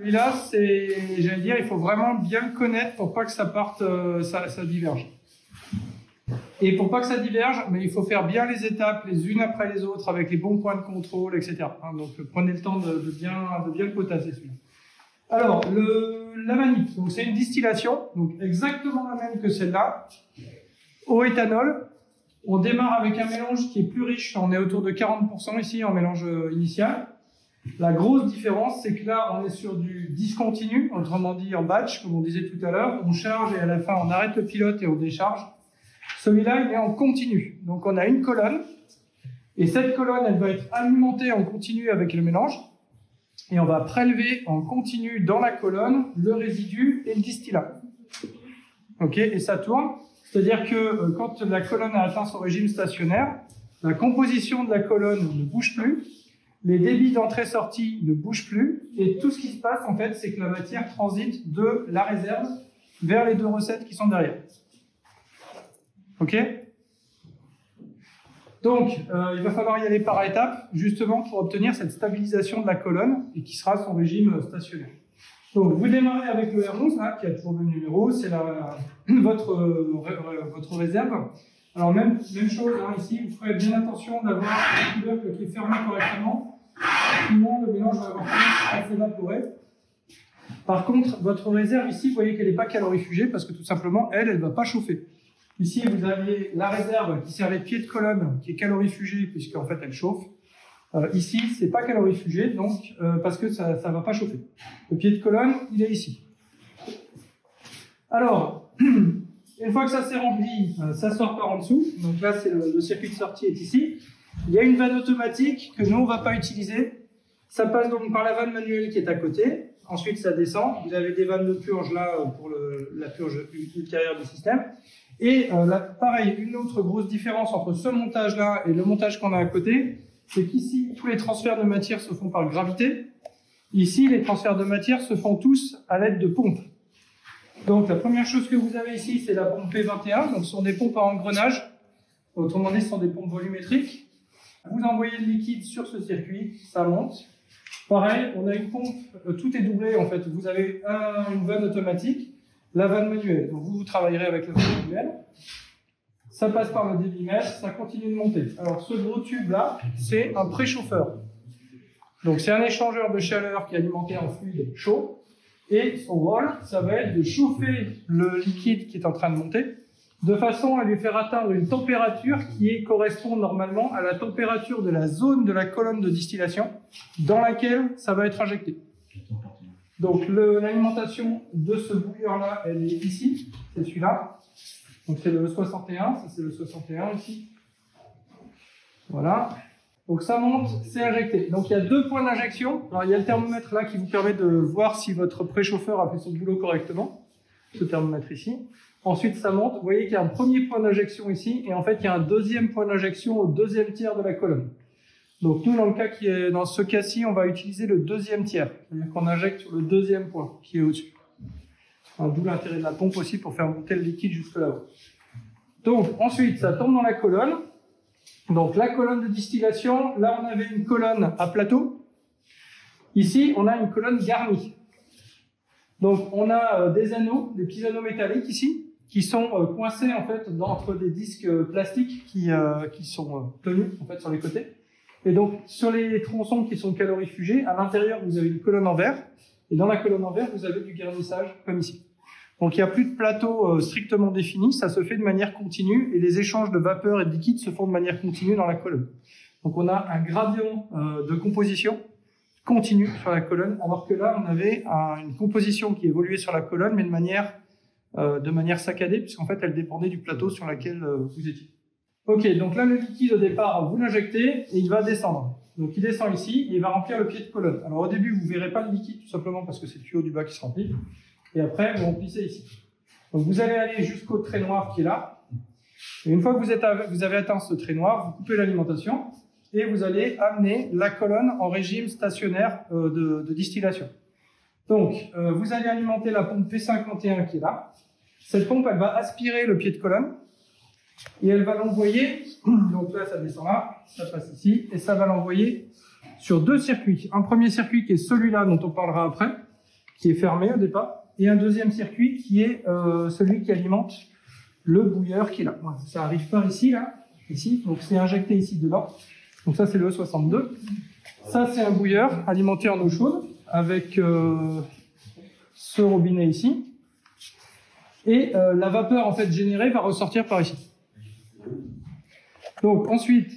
Celui-là, j'allais dire, il faut vraiment bien le connaître pour pas que ça parte, ça diverge. Et pour pas que ça diverge, mais il faut faire bien les étapes les unes après les autres avec les bons points de contrôle, etc. Donc prenez le temps de bien le potasser celui-là. Alors, la manip, donc c'est une distillation, donc exactement la même que celle-là. Au éthanol, on démarre avec un mélange qui est plus riche, on est autour de 40% ici en mélange initial. La grosse différence, c'est que là, on est sur du discontinu, autrement dit en batch, comme on disait tout à l'heure. On charge et à la fin, on arrête le pilote et on décharge. Celui-là, il est en continu. Donc, on a une colonne. Et cette colonne, elle va être alimentée en continu avec le mélange. Et on va prélever en continu dans la colonne le résidu et le distillat. OK? Et ça tourne. C'est-à-dire que quand la colonne a atteint son régime stationnaire, la composition de la colonne ne bouge plus. Les débits d'entrée-sortie ne bougent plus, et tout ce qui se passe, en fait, c'est que la matière transite de la réserve vers les deux recettes qui sont derrière. OK? Donc, il va falloir y aller par étapes, justement, pour obtenir cette stabilisation de la colonne, et qui sera son régime stationnaire. Donc, vous démarrez avec le R11, là, qui a toujours le numéro, c'est votre réserve. Alors, même chose, hein, ici, vous ferez bien attention d'avoir un couvercle qui est fermé correctement. Sinon, le mélange va avoir tendance à s'évaporer. Par contre, votre réserve ici, vous voyez qu'elle n'est pas calorifugée parce que tout simplement, elle ne va pas chauffer. Ici, vous avez la réserve qui servait de pied de colonne, qui est calorifugée puisqu'en fait, elle chauffe. Ici, c'est pas calorifugé, donc parce que ça ne va pas chauffer. Le pied de colonne, il est ici. Alors, une fois que ça s'est rempli, ça sort par en dessous. Donc là, c'est le circuit de sortie est ici. Il y a une vanne automatique que nous, on ne va pas utiliser. Ça passe donc par la vanne manuelle qui est à côté. Ensuite, ça descend. Vous avez des vannes de purge là pour la purge ultérieure du système. Et là, pareil, une autre grosse différence entre ce montage-là et le montage qu'on a à côté, c'est qu'ici, tous les transferts de matière se font par gravité. Ici, les transferts de matière se font tous à l'aide de pompes. Donc, la première chose que vous avez ici, c'est la pompe P21. Donc, ce sont des pompes à engrenage. Autrement dit, ce sont des pompes volumétriques. Vous envoyez le liquide sur ce circuit, ça monte. Pareil, on a une pompe, tout est doublé en fait. Vous avez une vanne automatique, la vanne manuelle. Donc vous travaillerez avec la vanne manuelle. Ça passe par le débitmètre, ça continue de monter. Alors ce gros tube là, c'est un préchauffeur. Donc c'est un échangeur de chaleur qui est alimenté en fluide chaud. Et son rôle, ça va être de chauffer le liquide qui est en train de monter, de façon à lui faire atteindre une température qui correspond normalement à la température de la zone de la colonne de distillation dans laquelle ça va être injecté. Donc l'alimentation de ce bouilleur-là, elle est ici, c'est celui-là. Donc c'est le 61, ça c'est le 61 ici. Voilà. Donc ça monte, c'est injecté. Donc il y a deux points d'injection. Alors il y a le thermomètre là qui vous permet de voir si votre préchauffeur a fait son boulot correctement. Ce thermomètre ici. Ensuite, ça monte. Vous voyez qu'il y a un premier point d'injection ici, et en fait, il y a un deuxième point d'injection au deuxième tiers de la colonne. Donc, nous, dans ce cas-ci, on va utiliser le deuxième tiers. C'est-à-dire qu'on injecte sur le deuxième point qui est au-dessus. D'où l'intérêt de la pompe aussi pour faire monter le liquide jusque là-haut. Donc, ensuite, ça tombe dans la colonne. Donc, la colonne de distillation, là, on avait une colonne à plateau. Ici, on a une colonne garnie. Donc, on a des anneaux, des petits anneaux métalliques ici, qui sont coincés en fait entre des disques plastiques qui sont tenus en fait sur les côtés. Et donc, sur les tronçons qui sont calorifugés, à l'intérieur, vous avez une colonne en verre. Et dans la colonne en verre, vous avez du garnissage, comme ici. Donc, il n'y a plus de plateau strictement défini. Ça se fait de manière continue. Et les échanges de vapeur et de liquide se font de manière continue dans la colonne. Donc, on a un gradient de composition continue sur la colonne. Alors que là, on avait une composition qui évoluait sur la colonne, mais de manière saccadée, puisqu'en fait, elle dépendait du plateau sur lequel vous étiez. Ok, donc là, le liquide, au départ, vous l'injectez et il va descendre. Donc, il descend ici et il va remplir le pied de colonne. Alors, au début, vous ne verrez pas le liquide, tout simplement parce que c'est le tuyau du bas qui se remplit. Et après, vous remplissez ici. Donc, vous allez aller jusqu'au trait noir qui est là. Et une fois que vous avez atteint ce trait noir, vous coupez l'alimentation et vous allez amener la colonne en régime stationnaire de distillation. Donc, vous allez alimenter la pompe P51 qui est là. Cette pompe, elle va aspirer le pied de colonne et elle va l'envoyer, donc là, ça descend là, ça passe ici, et ça va l'envoyer sur deux circuits. Un premier circuit qui est celui-là dont on parlera après, qui est fermé au départ, et un deuxième circuit qui est celui qui alimente le bouilleur qui est là. Voilà, ça arrive par ici, là, ici, donc c'est injecté ici dedans. Donc ça c'est le E62. Ça c'est un bouilleur alimenté en eau chaude avec ce robinet ici. Et la vapeur en fait générée va ressortir par ici. Donc ensuite,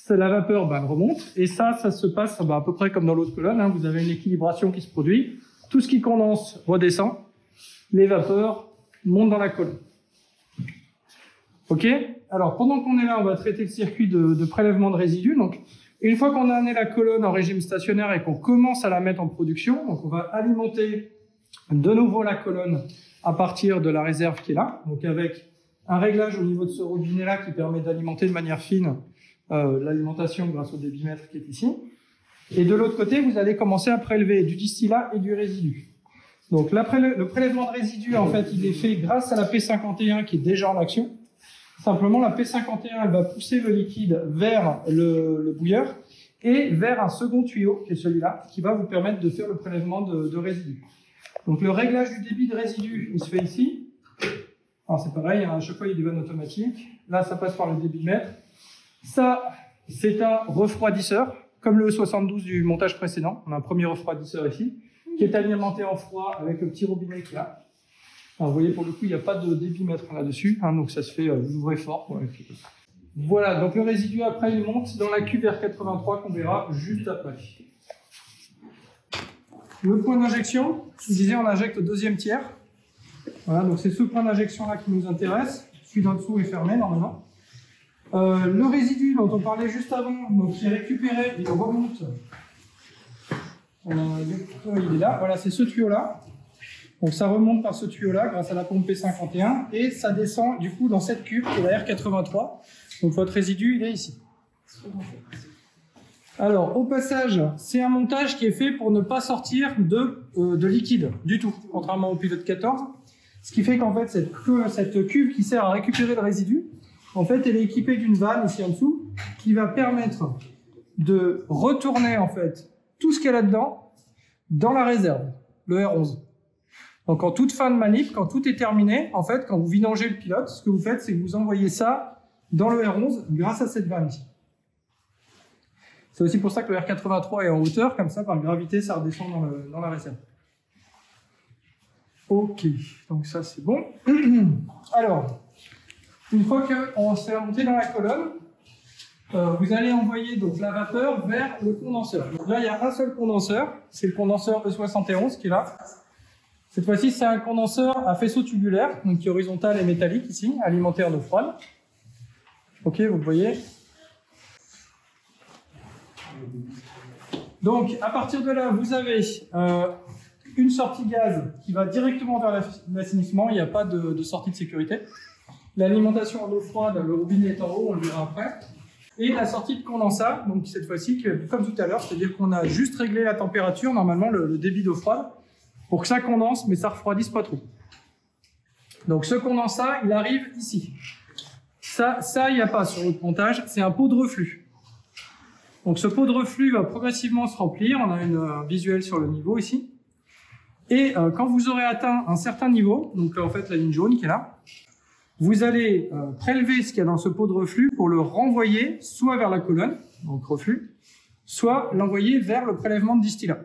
la vapeur elle remonte et ça se passe à peu près comme dans l'autre colonne. Hein, vous avez une équilibration qui se produit. Tout ce qui condense redescend. Les vapeurs montent dans la colonne. Ok. Alors pendant qu'on est là, on va traiter le circuit de prélèvement de résidus. Donc une fois qu'on a amené la colonne en régime stationnaire et qu'on commence à la mettre en production, donc on va alimenter de nouveau la colonne à partir de la réserve qui est là, donc avec un réglage au niveau de ce robinet-là qui permet d'alimenter de manière fine l'alimentation grâce au débitmètre qui est ici. Et de l'autre côté, vous allez commencer à prélever du distillat et du résidu. Donc le prélèvement de résidus, en fait, il est fait grâce à la P51 qui est déjà en action. Simplement, la P51, elle va pousser le liquide vers le bouilleur et vers un second tuyau, qui est celui-là, qui va vous permettre de faire le prélèvement de résidus. Donc le réglage du débit de résidus, il se fait ici. Alors c'est pareil, à chaque fois il y a des vannes automatiques. Là, ça passe par le débitmètre. Ça, c'est un refroidisseur, comme le E72 du montage précédent. On a un premier refroidisseur ici, qui est alimenté en froid avec le petit robinet qui est là. Alors, vous voyez, pour le coup, il n'y a pas de débitmètre là-dessus, hein, donc ça se fait ouvrir fort. Ouais. Voilà, donc le résidu après, il monte dans la cuve R83 qu'on verra juste après. Le point d'injection, je vous disais, on injecte au deuxième tiers. Voilà, donc c'est ce point d'injection-là qui nous intéresse. Celui d'en dessous est fermé, normalement. Le résidu dont on parlait juste avant, donc qui est récupéré, il remonte. Il est là, voilà, c'est ce tuyau-là. Donc ça remonte par ce tuyau-là grâce à la pompe P51 et ça descend du coup dans cette cuve qui est la R83. Donc votre résidu, il est ici. Alors au passage, c'est un montage qui est fait pour ne pas sortir de liquide du tout, contrairement au pilote 14. Ce qui fait qu'en fait cette cuve qui sert à récupérer le résidu, en fait elle est équipée d'une vanne ici en dessous qui va permettre de retourner en fait tout ce qu'il y a là-dedans dans la réserve, le R11. Donc en toute fin de manip, quand tout est terminé, en fait, quand vous vidangez le pilote, ce que vous faites, c'est que vous envoyez ça dans le R11 grâce à cette vanne ici. C'est aussi pour ça que le R83 est en hauteur, comme ça, par gravité, ça redescend dans la réserve. Ok, donc ça c'est bon. Alors, une fois qu'on s'est monté dans la colonne, vous allez envoyer donc la vapeur vers le condenseur. Donc là, il y a un seul condenseur, c'est le condenseur E71 qui est là. Cette fois-ci, c'est un condenseur à faisceau tubulaire, donc qui est horizontal et métallique ici, alimenté en eau froide. Ok, vous le voyez. Donc, à partir de là, vous avez une sortie gaz qui va directement vers l'assainissement. Il n'y a pas de sortie de sécurité. L'alimentation en eau froide, le robinet est en haut, on le verra après. Et la sortie de condensat, donc cette fois-ci, comme tout à l'heure, c'est-à-dire qu'on a juste réglé la température, normalement le débit d'eau froide, pour que ça condense, mais ça refroidisse pas trop. Donc ce condensat, il arrive ici. Ça il n'y a pas sur l'autre montage, c'est un pot de reflux. Donc ce pot de reflux va progressivement se remplir, on a un visuel sur le niveau ici. Et quand vous aurez atteint un certain niveau, donc en fait la ligne jaune qui est là, vous allez prélever ce qu'il y a dans ce pot de reflux pour le renvoyer soit vers la colonne, donc reflux, soit l'envoyer vers le prélèvement de distillat.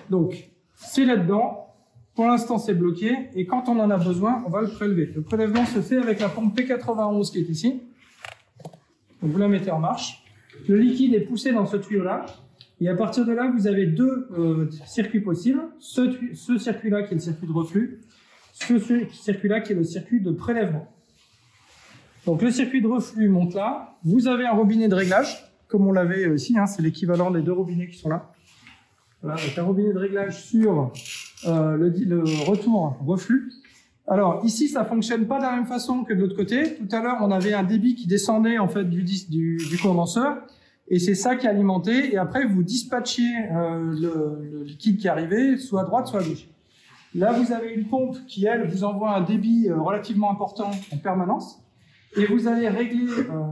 Donc, c'est là-dedans. Pour l'instant, c'est bloqué. Et quand on en a besoin, on va le prélever. Le prélèvement se fait avec la pompe P91 qui est ici. Donc, vous la mettez en marche. Le liquide est poussé dans ce tuyau-là. Et à partir de là, vous avez deux circuits possibles. Ce circuit-là qui est le circuit de reflux. Ce circuit-là qui est le circuit de prélèvement. Donc, le circuit de reflux monte là. Vous avez un robinet de réglage, comme on l'avait ici. Hein, c'est l'équivalent des deux robinets qui sont là. Voilà, donc un robinet de réglage sur le retour reflux. Alors ici, ça fonctionne pas de la même façon que de l'autre côté. Tout à l'heure, on avait un débit qui descendait en fait du condenseur, et c'est ça qui est alimenté. Et après, vous dispatchiez le liquide qui arrivait, soit à droite, soit à gauche. Là, vous avez une pompe qui, elle, vous envoie un débit relativement important en permanence, et vous allez régler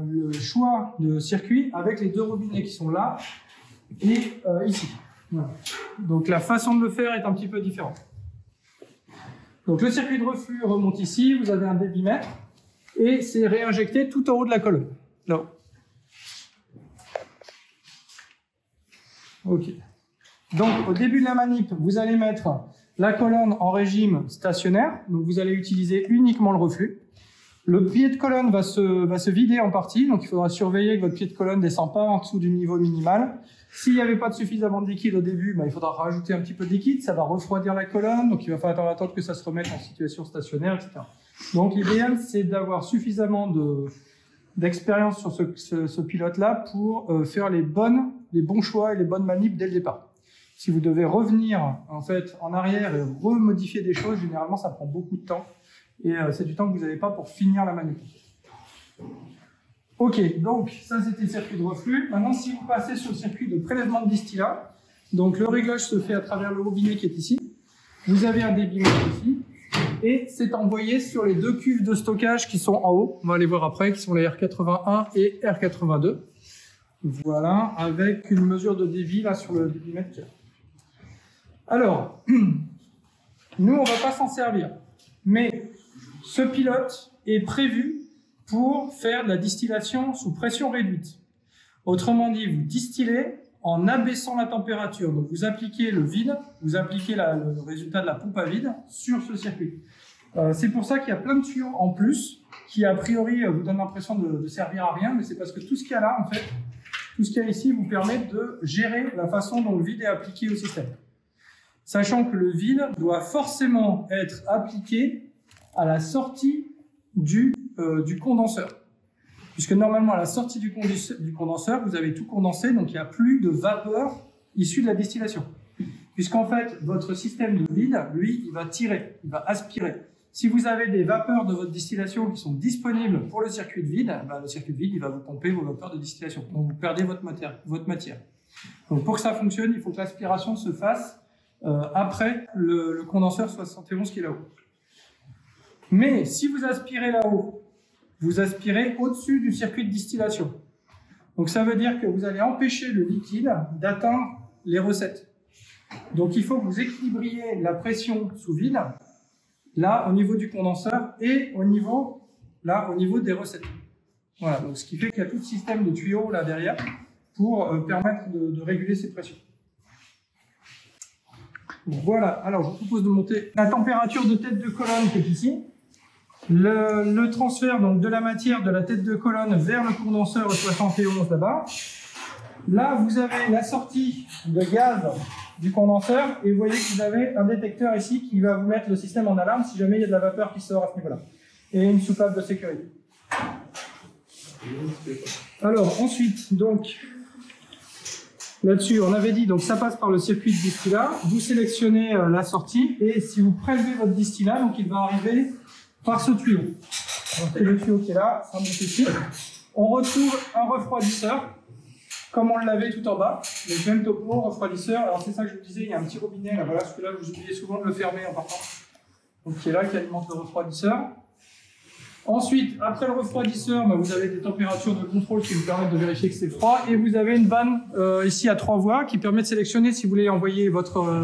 le choix de circuit avec les deux robinets qui sont là et ici. Voilà. Donc la façon de le faire est un petit peu différente. Donc le circuit de reflux remonte ici, vous avez un débitmètre, et c'est réinjecté tout en haut de la colonne. Là. Ok. Donc au début de la manip, vous allez mettre la colonne en régime stationnaire, donc vous allez utiliser uniquement le reflux. Le pied de colonne va se vider en partie, donc il faudra surveiller que votre pied de colonne ne descend pas en dessous du niveau minimal. S'il n'y avait pas suffisamment de liquide au début, il faudra rajouter un petit peu de liquide, ça va refroidir la colonne, donc il va falloir attendre que ça se remette en situation stationnaire, etc. Donc l'idéal, c'est d'avoir suffisamment d'expérience sur ce pilote-là pour faire les bons choix et les bonnes manips dès le départ. Si vous devez revenir en fait en arrière et remodifier des choses, généralement ça prend beaucoup de temps. Et c'est du temps que vous n'avez pas pour finir la manip. Ok, donc ça c'était le circuit de reflux. Maintenant, si vous passez sur le circuit de prélèvement de distillat, donc le réglage se fait à travers le robinet qui est ici. Vous avez un débitmètre ici, et c'est envoyé sur les deux cuves de stockage qui sont en haut. On va les voir après, qui sont les R81 et R82. Voilà, avec une mesure de débit là sur le débitmètre. Alors, nous on va pas s'en servir, mais ce pilote est prévu pour faire de la distillation sous pression réduite. Autrement dit, vous distillez en abaissant la température. Donc vous appliquez le vide, vous appliquez le résultat de la pompe à vide sur ce circuit. C'est pour ça qu'il y a plein de tuyaux en plus qui a priori vous donnent l'impression de servir à rien, mais c'est parce que tout ce qu'il y a là, en fait, tout ce qu'il y a ici vous permet de gérer la façon dont le vide est appliqué au système. Sachant que le vide doit forcément être appliqué à la sortie du condenseur. Puisque normalement, à la sortie du condenseur, vous avez tout condensé, donc il n'y a plus de vapeur issue de la distillation. Puisqu'en fait, votre système de vide, lui, il va tirer, il va aspirer. Si vous avez des vapeurs de votre distillation qui sont disponibles pour le circuit de vide, le circuit de vide, il va vous pomper vos vapeurs de distillation. Donc vous perdez votre matière. Donc pour que ça fonctionne, il faut que l'aspiration se fasse après le condenseur 71 qui est là-haut. Mais si vous aspirez là-haut, vous aspirez au-dessus du circuit de distillation. Donc ça veut dire que vous allez empêcher le liquide d'atteindre les recettes. Donc il faut que vous équilibriez la pression sous vide, là au niveau du condenseur et au niveau des recettes. Voilà, donc ce qui fait qu'il y a tout le système de tuyaux là derrière pour permettre de réguler ces pressions. Voilà, alors je vous propose de monter la température de tête de colonne qui est ici. Le transfert donc, de la matière de la tête de colonne vers le condenseur 71 là-bas. Là, vous avez la sortie de gaz du condenseur et vous voyez que vous avez un détecteur ici qui va vous mettre le système en alarme si jamais il y a de la vapeur qui sort à ce niveau-là. Et une soupape de sécurité. Alors, ensuite, donc, là-dessus, on avait dit, donc ça passe par le circuit de distillat. Vous sélectionnez la sortie et si vous prélevez votre distillat, donc il va arriver par ce tuyau. Donc c'est le tuyau qui est là, ça monte ici. On retrouve un refroidisseur, comme on l'avait tout en bas. Le même topo, refroidisseur. Alors c'est ça que je vous disais, il y a un petit robinet là, voilà, parce que là vous oubliez souvent de le fermer en partant. Donc qui est là, qui alimente le refroidisseur. Ensuite, après le refroidisseur, vous avez des températures de contrôle qui vous permettent de vérifier que c'est froid. Et vous avez une vanne ici à 3 voies qui permet de sélectionner si vous voulez envoyer votre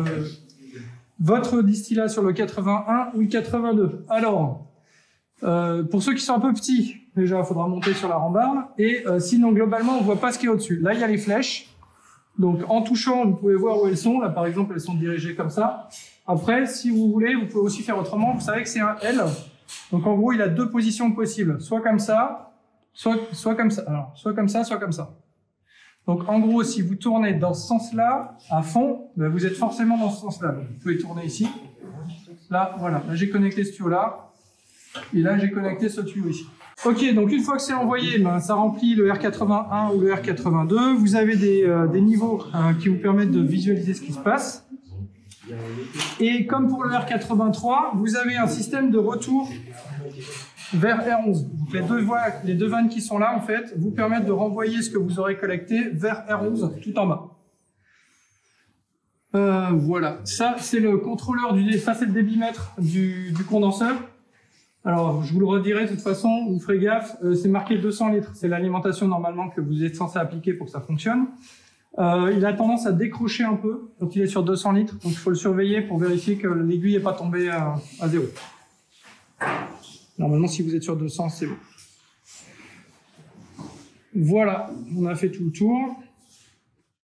distillat sur le 81 ou le 82. Alors, pour ceux qui sont un peu petits, déjà, il faudra monter sur la rambarde. Et sinon, globalement, on ne voit pas ce qu'il y a au-dessus. Là, il y a les flèches. Donc, en touchant, vous pouvez voir où elles sont. Là, par exemple, elles sont dirigées comme ça. Après, si vous voulez, vous pouvez aussi faire autrement. Vous savez que c'est un L. Donc, en gros, il a 2 positions possibles. Soit comme ça, soit comme ça. Alors, soit comme ça, soit comme ça. Donc, en gros, si vous tournez dans ce sens-là, à fond, vous êtes forcément dans ce sens-là. Donc, vous pouvez tourner ici. Là, voilà. Là, j'ai connecté ce tuyau-là. Et là, j'ai connecté ce tuyau ici. Ok, donc une fois que c'est envoyé, ça remplit le R81 ou le R82. Vous avez des niveaux qui vous permettent de visualiser ce qui se passe. Et comme pour le R83, vous avez un système de retour vers R11. Donc les deux vannes qui sont là, en fait, vous permettent de renvoyer ce que vous aurez collecté vers R11 tout en bas. Voilà, ça c'est le contrôleur ça c'est le débitmètre du condenseur. Alors, je vous le redirai de toute façon, vous ferez gaffe, c'est marqué 200 litres, c'est l'alimentation normalement que vous êtes censé appliquer pour que ça fonctionne. Il a tendance à décrocher un peu quand il est sur 200 litres, donc il faut le surveiller pour vérifier que l'aiguille n'est pas tombée à 0. Normalement, si vous êtes sur 200, c'est bon. Voilà, on a fait tout le tour.